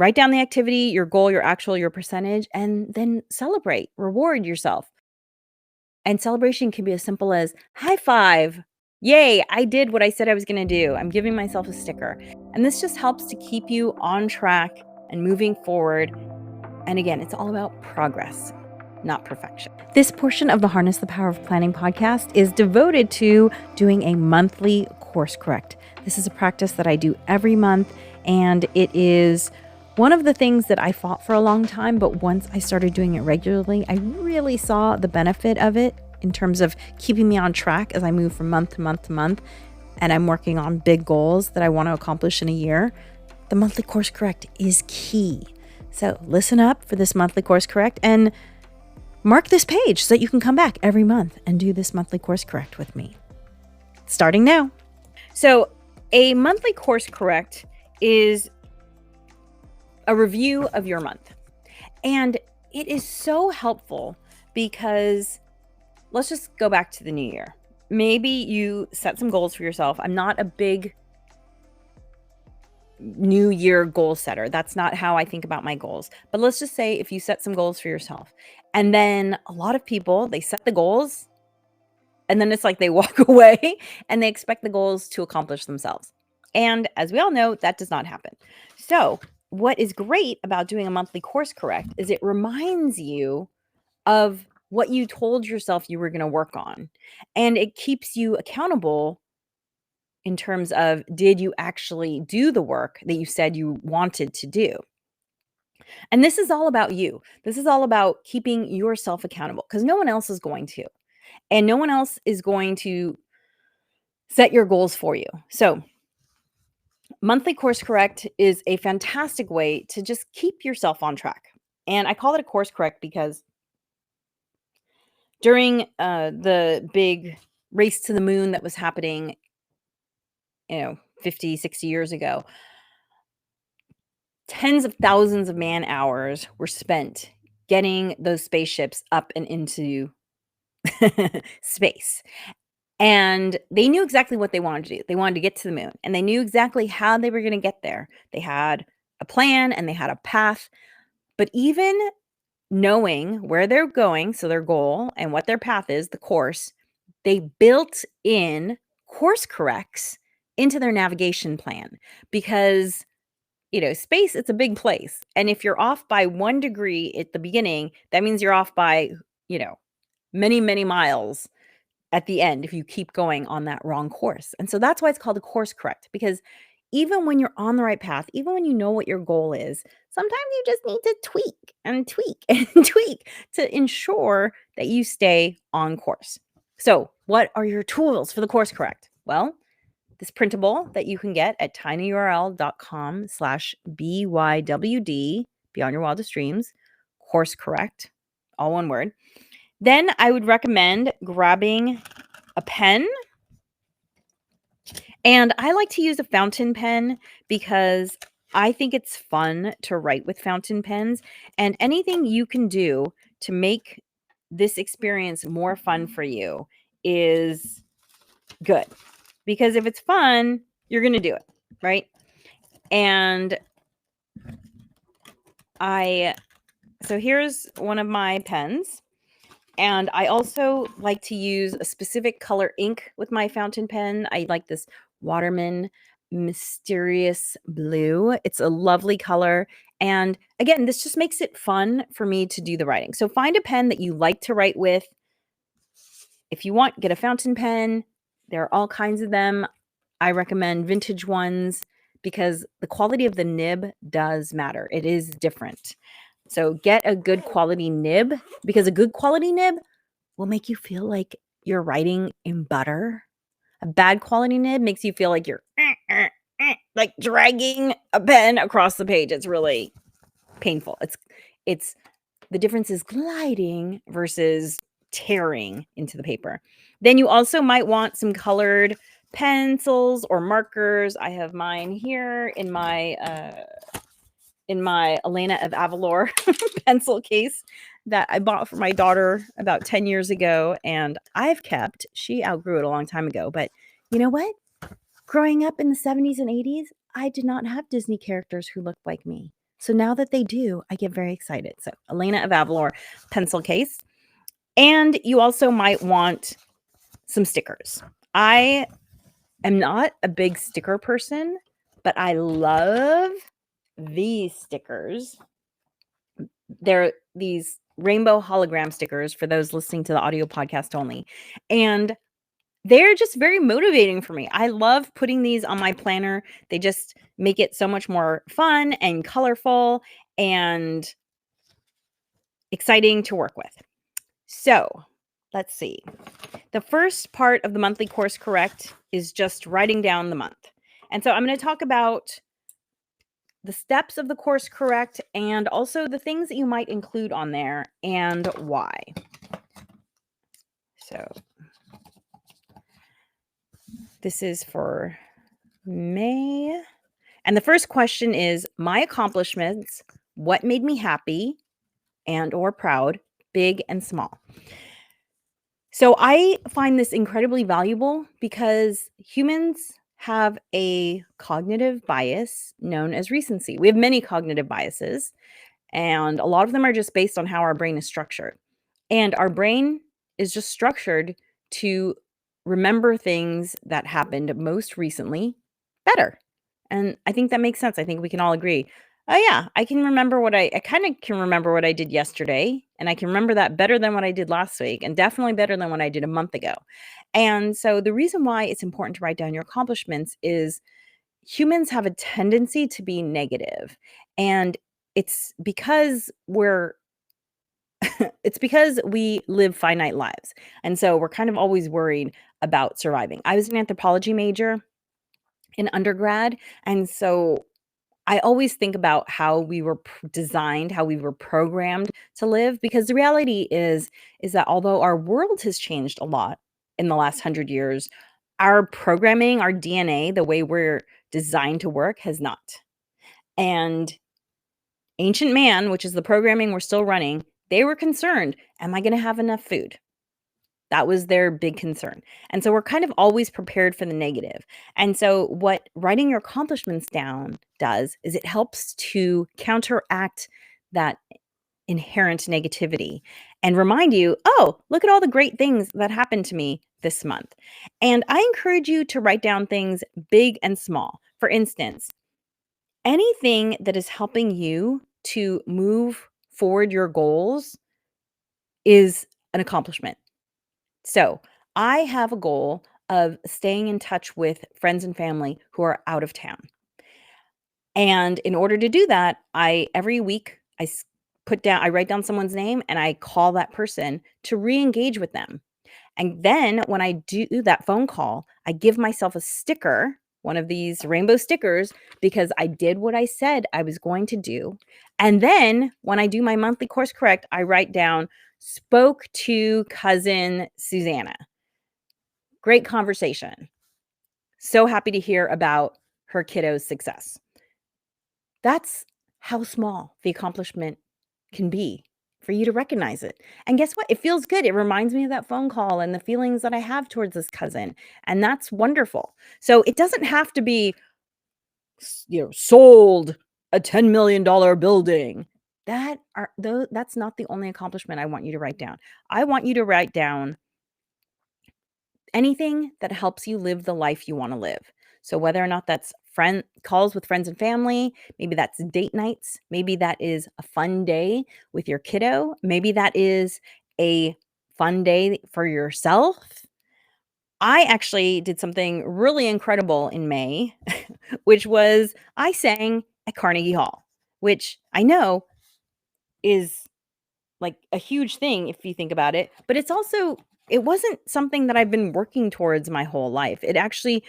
Write down the activity, your goal, your actual, your percentage, and then celebrate, reward yourself. And celebration can be as simple as high five. Yay, I did what I said I was going to do. I'm giving myself a sticker. And this just helps to keep you on track and moving forward. And again, it's all about progress, not perfection. This portion of the Harness the Power of Planning podcast is devoted to doing a monthly course correct. This is a practice that I do every month, and it is one of the things that I fought for a long time, but once I started doing it regularly, I really saw the benefit of it in terms of keeping me on track as I move from month to month to month, and I'm working on big goals that I want to accomplish in a year. The monthly course correct is key. So listen up for this monthly course correct and mark this page so that you can come back every month and do this monthly course correct with me. Starting now. So a monthly course correct is a review of your month. And it is so helpful because let's just go back to the new year. Maybe you set some goals for yourself. I'm not a big new year goal setter. That's not how I think about my goals. But let's just say if you set some goals for yourself, and then a lot of people, they set the goals and then it's like they walk away and they expect the goals to accomplish themselves. And as we all know, that does not happen. So what is great about doing a monthly course correct is it reminds you of what you told yourself you were going to work on. And it keeps you accountable in terms of, did you actually do the work that you said you wanted to do? And this is all about you. This is all about keeping yourself accountable because no one else is going to. And no one else is going to set your goals for you. So monthly course correct is a fantastic way to just keep yourself on track. And I call it a course correct because during the big race to the moon that was happening, 50, 60 years ago, tens of thousands of man hours were spent getting those spaceships up and into space. And they knew exactly what they wanted to do. They wanted to get to the moon, and they knew exactly how they were going to get there. They had a plan and they had a path. But even knowing where they're going, so their goal and what their path is, the course, they built in course corrects into their navigation plan because space, it's a big place. And if you're off by 1 degree at the beginning, that means you're off by, many, many miles at the end if you keep going on that wrong course. And so that's why it's called a course correct, because even when you're on the right path, even when you know what your goal is, sometimes you just need to tweak and tweak and tweak to ensure that you stay on course. So what are your tools for the course correct? Well, this printable that you can get at tinyurl.com/BYWD, Beyond Your Wildest Dreams, course correct, all one word. Then I would recommend grabbing a pen. And I like to use a fountain pen because I think it's fun to write with fountain pens. And anything you can do to make this experience more fun for you is good. Because if it's fun, you're going to do it, right? And so here's one of my pens. And I also like to use a specific color ink with my fountain pen. I like this Waterman Mysterious Blue. It's a lovely color. And again, this just makes it fun for me to do the writing. So find a pen that you like to write with. If you want, get a fountain pen. There are all kinds of them. I recommend vintage ones because the quality of the nib does matter. It is different. So get a good quality nib because a good quality nib will make you feel like you're writing in butter. A bad quality nib makes you feel like you're like dragging a pen across the page. It's really painful. It's the difference is gliding versus tearing into the paper. Then you also might want some colored pencils or markers. I have mine here in my Elena of Avalor pencil case that I bought for my daughter about 10 years ago, and I've kept. She outgrew it a long time ago, but you know what? Growing up in the 70s and 80s, I did not have Disney characters who looked like me. So now that they do, I get very excited. So Elena of Avalor pencil case. And you also might want some stickers. I am not a big sticker person, but I love these stickers. They're these rainbow hologram stickers for those listening to the audio podcast only. And they're just very motivating for me. I love putting these on my planner. They just make it so much more fun and colorful and exciting to work with. So let's see. The first part of the monthly course correct is just writing down the month. And so I'm going to talk about the steps of the course correct and also the things that you might include on there and why. So this is for May. And the first question is my accomplishments, what made me happy and or proud, big and small. So I find this incredibly valuable because humans have a cognitive bias known as recency. We have many cognitive biases, and a lot of them are just based on how our brain is structured. And our brain is just structured to remember things that happened most recently better. And I think that makes sense. I think we can all agree. Oh yeah, I can remember I kind of can remember what I did yesterday, and I can remember that better than what I did last week, and definitely better than what I did a month ago. And so the reason why it's important to write down your accomplishments is humans have a tendency to be negative, and it's because it's because we live finite lives. And so we're kind of always worried about surviving. I was an anthropology major in undergrad, and so I always think about how we were designed, how we were programmed to live, because the reality is that although our world has changed a lot in the last 100 years, our programming, our DNA, the way we're designed to work has not. And ancient man, which is the programming we're still running, they were concerned, am I going to have enough food? That was their big concern. And so we're kind of always prepared for the negative. And so what writing your accomplishments down does is it helps to counteract that inherent negativity and remind you, oh, look at all the great things that happened to me this month. And I encourage you to write down things big and small. For instance, anything that is helping you to move forward your goals is an accomplishment. So I have a goal of staying in touch with friends and family who are out of town. And in order to do that, every week I write down someone's name and I call that person to re-engage with them. And then when I do that phone call, I give myself a sticker, one of these rainbow stickers, because I did what I said I was going to do. And then when I do my monthly course correct, I write down, spoke to cousin Susanna. Great conversation. So happy to hear about her kiddo's success. That's how small the accomplishment can be for you to recognize it. And guess what? It feels good. It reminds me of that phone call and the feelings that I have towards this cousin. And that's wonderful. So it doesn't have to be, sold a $10 million building. That's not the only accomplishment I want you to write down. I want you to write down anything that helps you live the life you want to live. So whether or not that's calls with friends and family, maybe that's date nights, maybe that is a fun day with your kiddo, maybe that is a fun day for yourself. I actually did something really incredible in May, which was I sang at Carnegie Hall, which I know is like a huge thing if you think about it, but it wasn't something that I've been working towards my whole life. It actually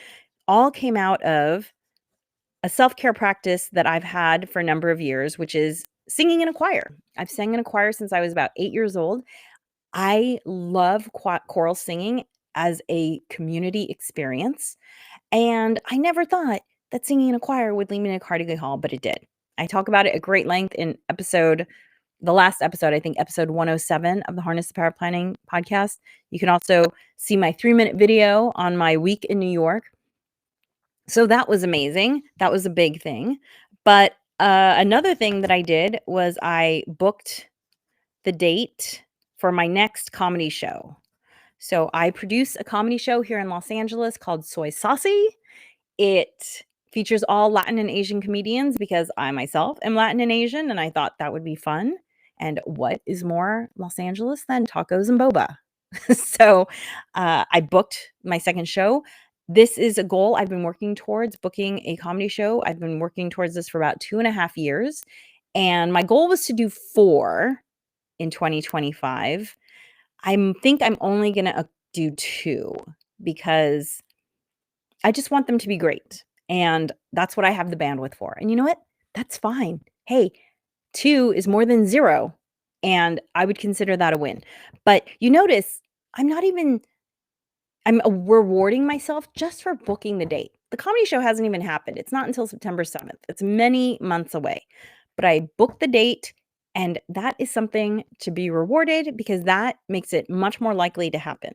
all came out of a self-care practice that I've had for a number of years, which is singing in a choir. I've sang in a choir since I was about 8 years old. I love choral singing as a community experience, and I never thought that singing in a choir would lead me to Carnegie Hall, but it did. I talk about it at great length in the last episode, I think episode 107 of the Harness the Power of Planning podcast. You can also see my 3-minute video on my week in New York. So that was amazing. That was a big thing. But Another thing that I did was I booked the date for my next comedy show. So I produce a comedy show here in Los Angeles called Soy Saucy. It features all Latin and Asian comedians because I myself am Latin and Asian, and I thought that would be fun. And what is more Los Angeles than tacos and boba? So I booked my second show. This is a goal I've been working towards, booking a comedy show. I've been working towards this for about 2.5 years. And my goal was to do 4 in 2025. I think I'm only going to do 2 because I just want them to be great. And that's what I have the bandwidth for. And you know what? That's fine. Hey, 2 is more than 0. And I would consider that a win. But you notice I'm rewarding myself just for booking the date. The comedy show hasn't even happened. It's not until September 7th. It's many months away. But I booked the date, and that is something to be rewarded because that makes it much more likely to happen.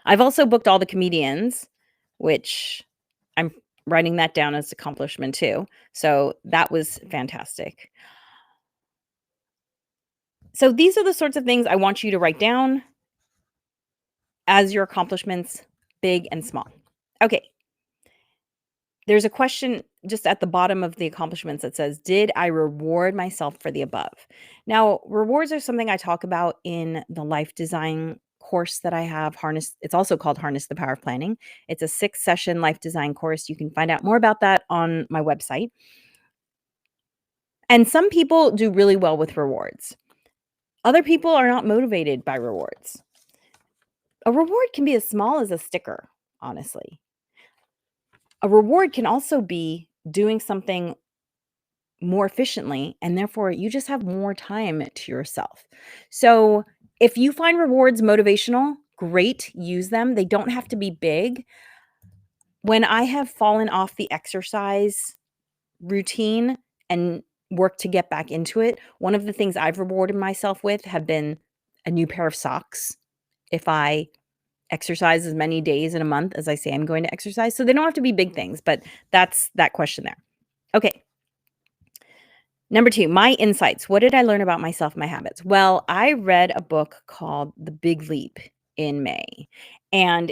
I've also booked all the comedians, which I'm writing that down as accomplishment too. So that was fantastic. So these are the sorts of things I want you to write down as your accomplishments, big and small. Okay. There's a question just at the bottom of the accomplishments that says, did I reward myself for the above? Now, rewards are something I talk about in the life design course that I have, It's also called Harness the Power of Planning. It's a 6-session life design course. You can find out more about that on my website. And some people do really well with rewards. Other people are not motivated by rewards. A reward can be as small as a sticker, honestly. A reward can also be doing something more efficiently, and therefore you just have more time to yourself. So if you find rewards motivational, great, use them. They don't have to be big. When I have fallen off the exercise routine and worked to get back into it, one of the things I've rewarded myself with have been a new pair of socks if I exercise as many days in a month as I say I'm going to exercise. So they don't have to be big things, but that's that question there. Okay. Number 2, my insights. What did I learn about myself, my habits? Well, I read a book called The Big Leap in May, and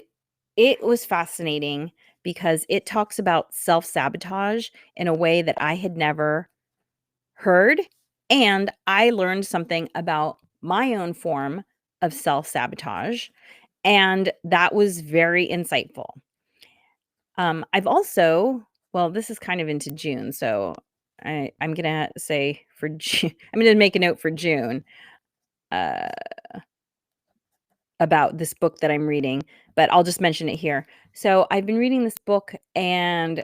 it was fascinating because it talks about self-sabotage in a way that I had never heard, and I learned something about my own form of self-sabotage, and that was very insightful. I've also well, this is kind of into June, so I'm gonna say for June I'm gonna make a note for June, uh, about this book that I'm reading, but I'll just mention it here. So, I've been reading this book, and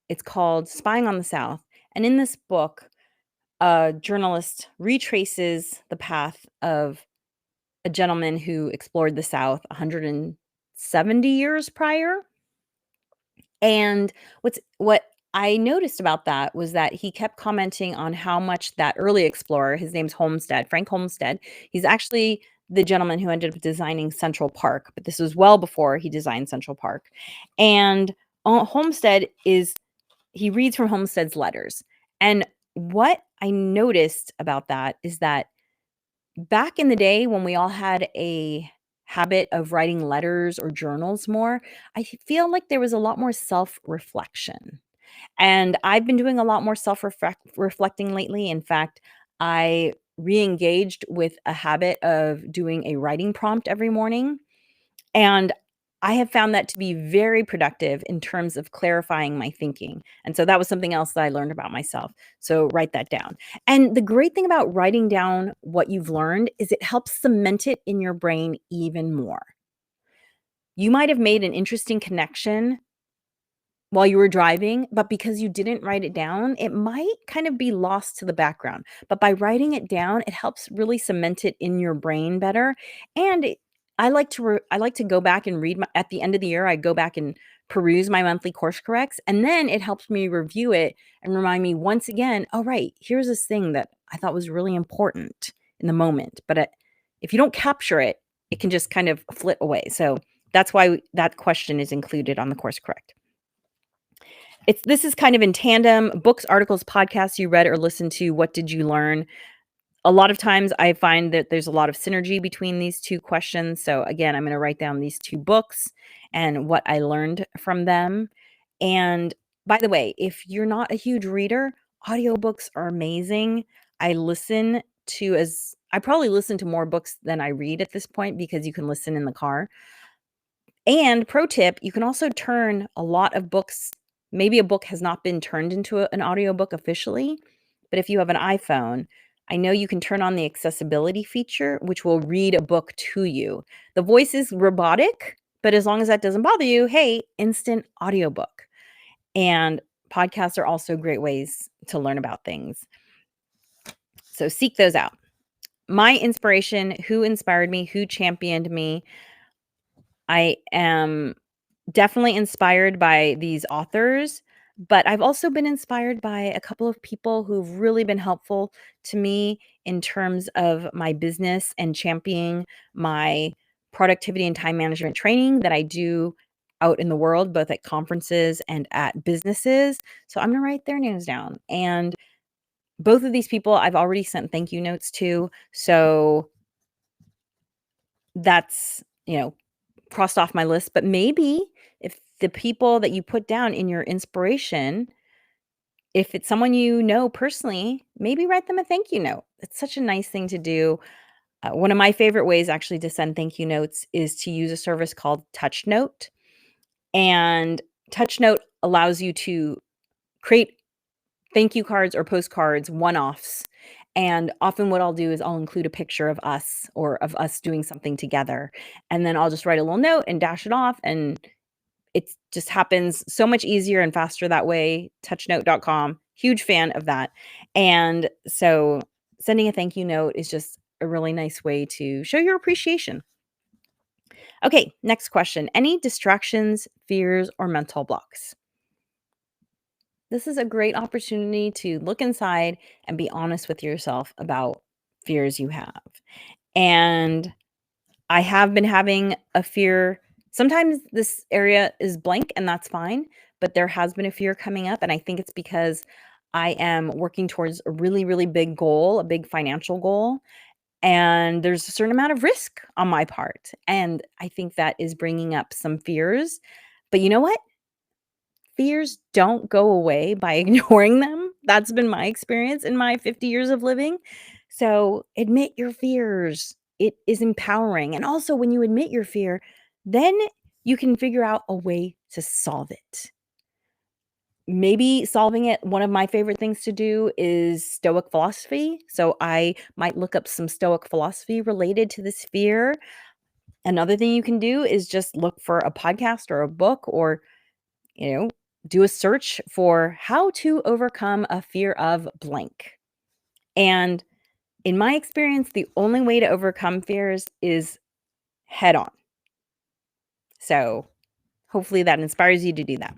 it's called Spying on the South, and in this book, a journalist retraces the path of a gentleman who explored the South 170 years prior. And what I noticed about that was that he kept commenting on how much that early explorer, his name's Frank Homestead, he's actually the gentleman who ended up designing Central Park, but this was well before he designed Central Park. And Homestead he reads from Homestead's letters. And what I noticed about that is that back in the day when we all had a habit of writing letters or journals more, I feel like there was a lot more self-reflection. And I've been doing a lot more reflecting lately. In fact, I re-engaged with a habit of doing a writing prompt every morning. And I have found that to be very productive in terms of clarifying my thinking. And so that was something else that I learned about myself. So write that down. And the great thing about writing down what you've learned is it helps cement it in your brain even more. You might have made an interesting connection while you were driving, but because you didn't write it down, it might kind of be lost to the background. But by writing it down, it helps really cement it in your brain better. And I like to go back and read at the end of the year. I go back and peruse my monthly course corrects, and then it helps me review it and remind me once again, oh right, here's this thing that I thought was really important in the moment. But if you don't capture it, it can just kind of flit away. So that's why that question is included on the course correct. This is kind of in tandem, books, articles, podcasts you read or listened to, what did you learn? A lot of times I find that there's a lot of synergy between these two questions. So again, I'm going to write down these two books and what I learned from them. And by the way, if you're not a huge reader, audiobooks are amazing. I probably listen to more books than I read at this point because you can listen in the car. And pro tip, you can also turn a lot of books. Maybe a book has not been turned into an audiobook officially, but if you have an iPhone, I know you can turn on the accessibility feature, which will read a book to you. The voice is robotic, but as long as that doesn't bother you, hey, instant audiobook. And podcasts are also great ways to learn about things. So seek those out. My inspiration, who inspired me, who championed me, I am definitely inspired by these authors, but I've also been inspired by a couple of people who've really been helpful to me in terms of my business and championing my productivity and time management training that I do out in the world, both at conferences and at businesses. So I'm going to write their names down. And both of these people I've already sent thank you notes to. So that's, crossed off my list. But maybe if the people that you put down in your inspiration, if it's someone you know personally, maybe write them a thank you note. It's such a nice thing to do. One of my favorite ways actually to send thank you notes is to use a service called TouchNote. And TouchNote allows you to create thank you cards or postcards, one-offs. And often what I'll do is I'll include a picture of us or of us doing something together. And then I'll just write a little note and dash it off. And it just happens so much easier and faster that way. Touchnote.com, huge fan of that. And so sending a thank you note is just a really nice way to show your appreciation. Okay, next question. Any distractions, fears, or mental blocks? This is a great opportunity to look inside and be honest with yourself about fears you have. And I have been having a fear. Sometimes this area is blank and that's fine, but there has been a fear coming up. And I think it's because I am working towards a really, really big goal, a big financial goal. And there's a certain amount of risk on my part. And I think that is bringing up some fears. But you know what? Fears don't go away by ignoring them. That's been my experience in my 50 years of living. So admit your fears. It is empowering. And also, when you admit your fear, then you can figure out a way to solve it. Maybe solving it, one of my favorite things to do is Stoic philosophy. So I might look up some Stoic philosophy related to this fear. Another thing you can do is just look for a podcast or a book or do a search for how to overcome a fear of blank. And in my experience, the only way to overcome fears is head on. So hopefully that inspires you to do that.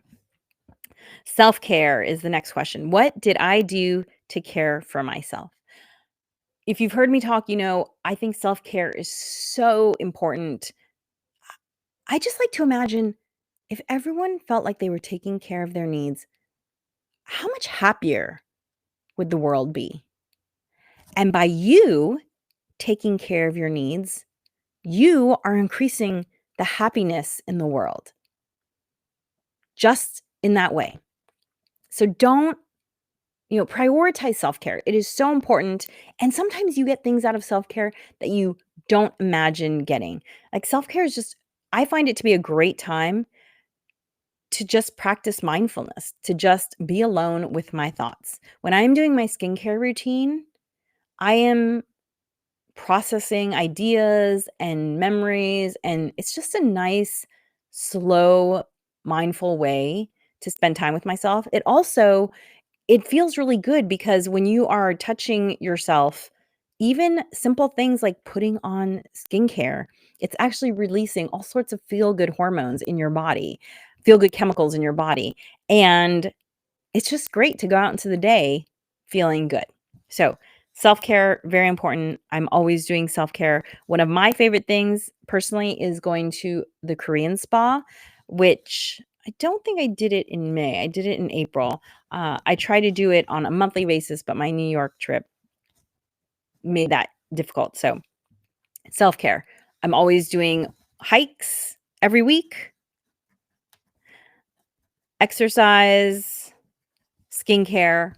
Self-care is the next question. What did I do to care for myself? If you've heard me talk, I think self-care is so important. I just like to imagine if everyone felt like they were taking care of their needs, how much happier would the world be? And by you taking care of your needs, you are increasing the happiness in the world just in that way. So don't, prioritize self-care. It is so important. And sometimes you get things out of self-care that you don't imagine getting. Like self-care is just, I find it to be a great time to just practice mindfulness, to just be alone with my thoughts. When I'm doing my skincare routine, I am processing ideas and memories, and it's just a nice, slow, mindful way to spend time with myself. It feels really good because when you are touching yourself, even simple things like putting on skincare, it's actually releasing all sorts of feel-good hormones in your body, feel-good chemicals in your body, and it's just great to go out into the day feeling good. So self-care, very important. I'm always doing self-care. One of my favorite things personally is going to the Korean spa, which I don't think I did it in May. I did it in April. I try to do it on a monthly basis, but my New York trip made that difficult. So, self-care. I'm always doing hikes every week, exercise, skincare.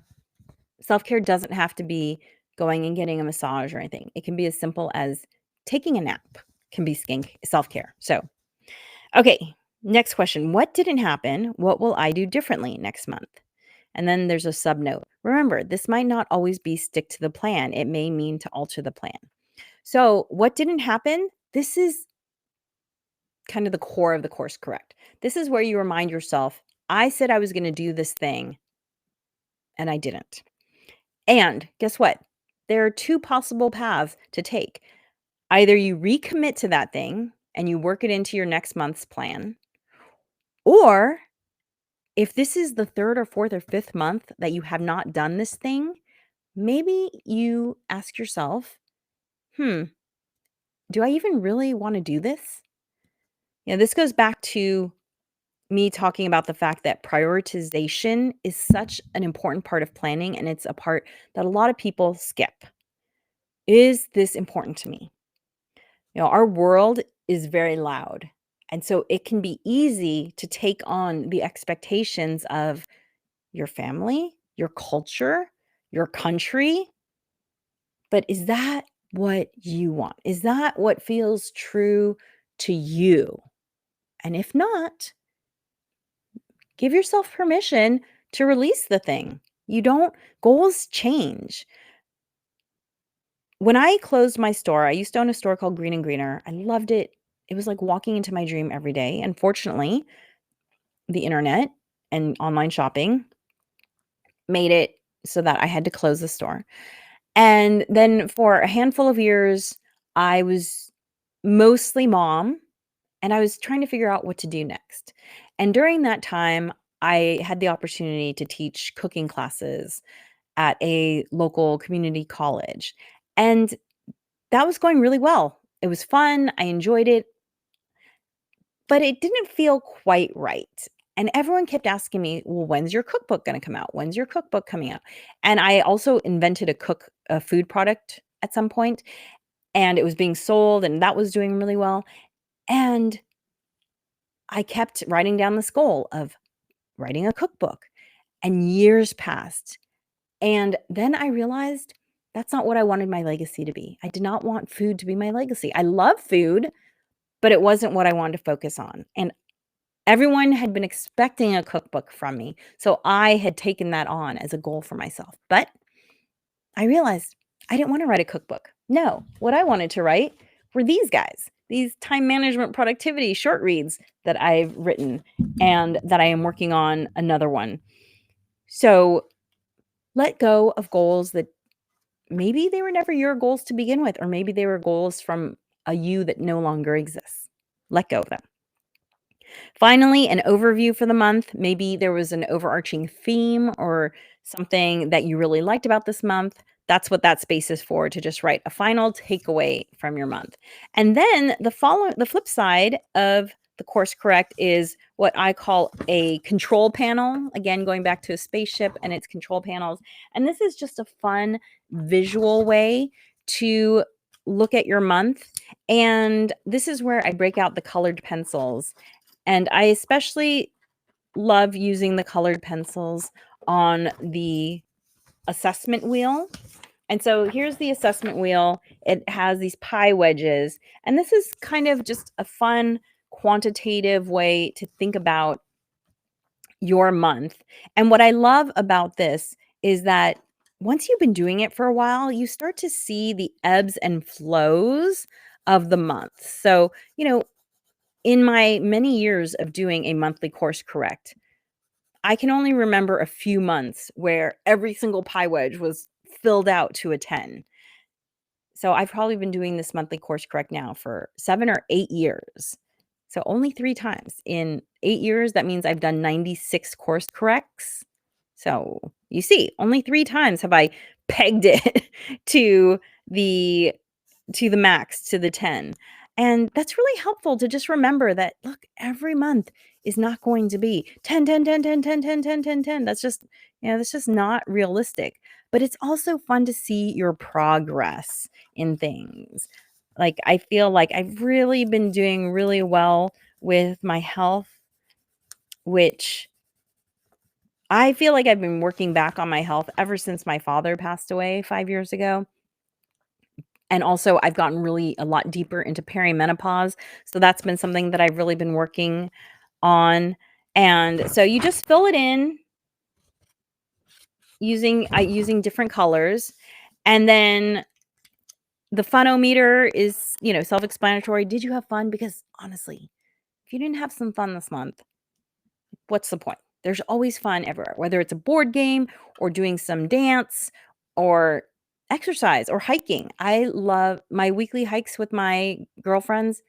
Self-care doesn't have to be going and getting a massage or anything. It can be as simple as taking a nap can be self-care. So, okay, next question. What didn't happen? What will I do differently next month? And then there's a subnote. Remember, this might not always be stick to the plan. It may mean to alter the plan. So, what didn't happen? This is kind of the core of the course correct. This is where you remind yourself, I said I was going to do this thing and I didn't. And guess what? There are two possible paths to take. Either you recommit to that thing and you work it into your next month's plan, or if this is the third or fourth or fifth month that you have not done this thing, maybe you ask yourself, do I even really want to do this? This goes back to me talking about the fact that prioritization is such an important part of planning, and it's a part that a lot of people skip. Is this important to me? Our world is very loud. And so it can be easy to take on the expectations of your family, your culture, your country. But is that what you want? Is that what feels true to you? And if not, give yourself permission to release the thing. Goals change. When I closed my store, I used to own a store called Green and Greener. I loved it. It was like walking into my dream every day. Unfortunately, the internet and online shopping made it so that I had to close the store. And then for a handful of years, I was mostly mom, and I was trying to figure out what to do next. And during that time, I had the opportunity to teach cooking classes at a local community college. And that was going really well. It was fun. I enjoyed it, but it didn't feel quite right. And everyone kept asking me, well, when's your cookbook going to come out? When's your cookbook coming out? And I also invented a food product at some point, and it was being sold, and that was doing really well. And I kept writing down this goal of writing a cookbook, and years passed. And then I realized that's not what I wanted my legacy to be. I did not want food to be my legacy. I love food, but it wasn't what I wanted to focus on. And everyone had been expecting a cookbook from me. So I had taken that on as a goal for myself. But I realized I didn't want to write a cookbook. No, what I wanted to write were these guys, these time management productivity short reads that I've written and that I am working on another one. So let go of goals that maybe they were never your goals to begin with, or maybe they were goals from a you that no longer exists. Let go of them. Finally, an overview for the month. Maybe there was an overarching theme or something that you really liked about this month. That's what that space is for, to just write a final takeaway from your month. And then the flip side of the course correct is what I call a control panel. Again, going back to a spaceship and its control panels. And this is just a fun visual way to look at your month. And this is where I break out the colored pencils. And I especially love using the colored pencils on the assessment wheel. And so here's the assessment wheel. It has these pie wedges. And this is kind of just a fun quantitative way to think about your month. And what I love about this is that once you've been doing it for a while, you start to see the ebbs and flows of the month. So, in my many years of doing a monthly course correct, I can only remember a few months where every single pie wedge was filled out to a 10. So I've probably been doing this monthly course correct now for 7 or 8 years. So only 3 times in 8 years, that means I've done 96 course corrects. So you see, only 3 times have I pegged it to the max, to the 10. And that's really helpful to just remember that, look, every month is not going to be 10, 10, 10, 10, 10, 10, 10, 10, 10. That's just, that's just not realistic. But it's also fun to see your progress in things. Like, I feel like I've really been doing really well with my health, which I feel like I've been working back on my health ever since my father passed away 5 years ago. And also, I've gotten really a lot deeper into perimenopause, so that's been something that I've really been working on. And so you just fill it in using different colors, and then the funometer is, self-explanatory. Did you have fun? Because honestly, if you didn't have some fun this month, what's the point? There's always fun everywhere, whether it's a board game or doing some dance or exercise or hiking. I love my weekly hikes with my girlfriends.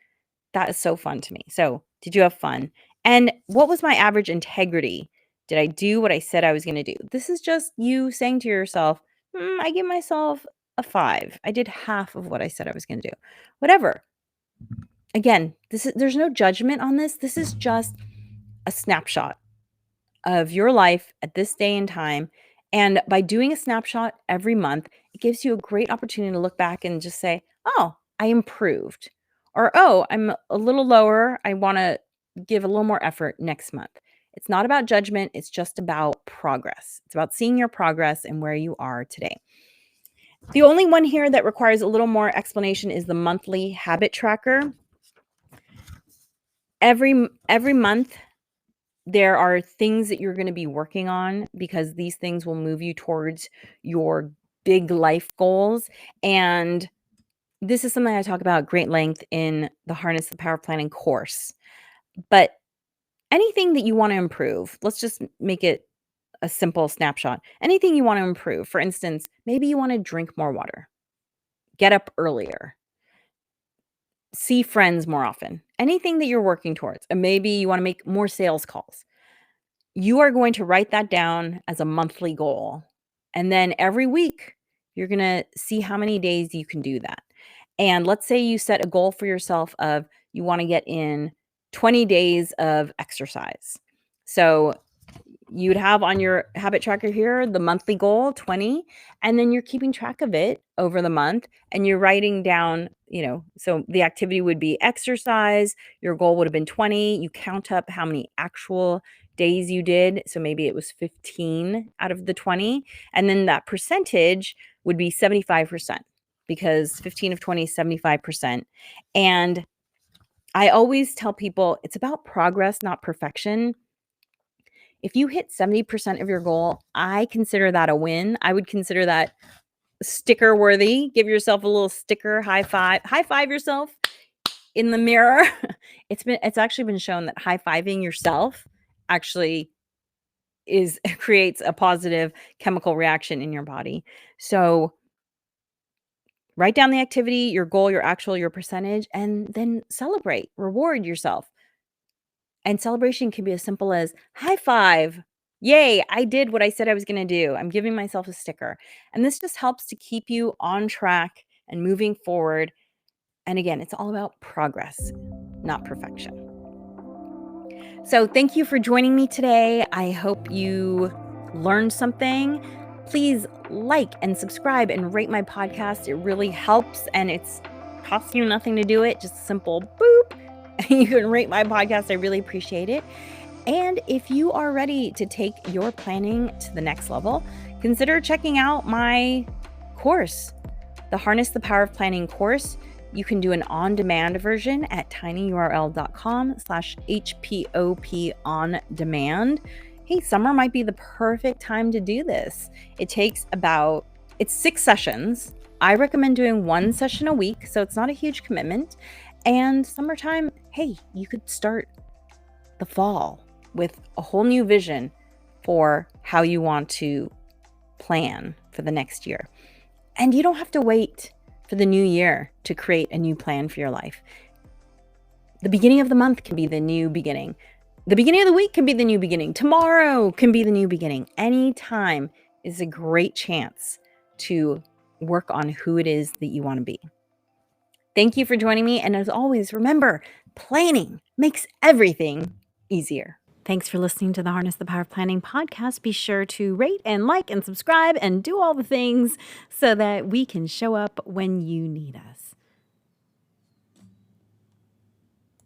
That is so fun to me. So, did you have fun? And what was my average integrity? Did I do what I said I was going to do? This is just you saying to yourself, I give myself a 5. I did half of what I said I was going to do. Whatever. Again, there's no judgment on this. This is just a snapshot of your life at this day and time. And by doing a snapshot every month, it gives you a great opportunity to look back and just say, oh, I improved. Or, oh, I'm a little lower. I want to give a little more effort next month. It's not about judgment. It's just about progress. It's about seeing your progress and where you are today. The only one here that requires a little more explanation is the monthly habit tracker. Every month, there are things that you're going to be working on because these things will move you towards your big life goals. And this is something I talk about at great length in the Harness the Power of Planning course. But anything that you want to improve, let's just make it a simple snapshot. Anything you want to improve, for instance, maybe you want to drink more water, get up earlier, see friends more often, anything that you're working towards. And maybe you want to make more sales calls. You are going to write that down as a monthly goal. And then every week, you're going to see how many days you can do that. And let's say you set a goal for yourself of you want to get in 20 days of exercise. So you'd have on your habit tracker here the monthly goal 20, and then you're keeping track of it over the month and you're writing down, so the activity would be exercise, your goal would have been 20, you count up how many actual days you did, so maybe it was 15 out of the 20, and then that percentage would be 75% because 15 of 20 is 75%. And I always tell people it's about progress, not perfection. If you hit 70% of your goal, I consider that a win. I would consider that sticker worthy. Give yourself a little sticker, high five yourself in the mirror. It's actually been shown that high-fiving yourself actually creates a positive chemical reaction in your body. So write down the activity, your goal, your percentage, and then celebrate, reward yourself. And celebration can be as simple as high five. Yay, I did what I said I was going to do. I'm giving myself a sticker. And this just helps to keep you on track and moving forward. And again, it's all about progress, not perfection. So thank you for joining me today. I hope you learned something. Please like and subscribe and rate my podcast. It really helps, and it's costs you nothing to do it. Just a simple boop. You can rate my podcast. I really appreciate it. And if you are ready to take your planning to the next level, consider checking out my course, the Harness the Power of Planning course. You can do an on-demand version at tinyurl.com/HPOP on demand. Hey, summer might be the perfect time to do this. It's 6 sessions. I recommend doing 1 session a week, so it's not a huge commitment. And summertime, hey, you could start the fall with a whole new vision for how you want to plan for the next year. And you don't have to wait for the new year to create a new plan for your life. The beginning of the month can be the new beginning. The beginning of the week can be the new beginning. Tomorrow can be the new beginning. Any time is a great chance to work on who it is that you want to be. Thank you for joining me. And as always, remember, planning makes everything easier. Thanks for listening to the Harness the Power of Planning podcast. Be sure to rate and like and subscribe and do all the things so that we can show up when you need us.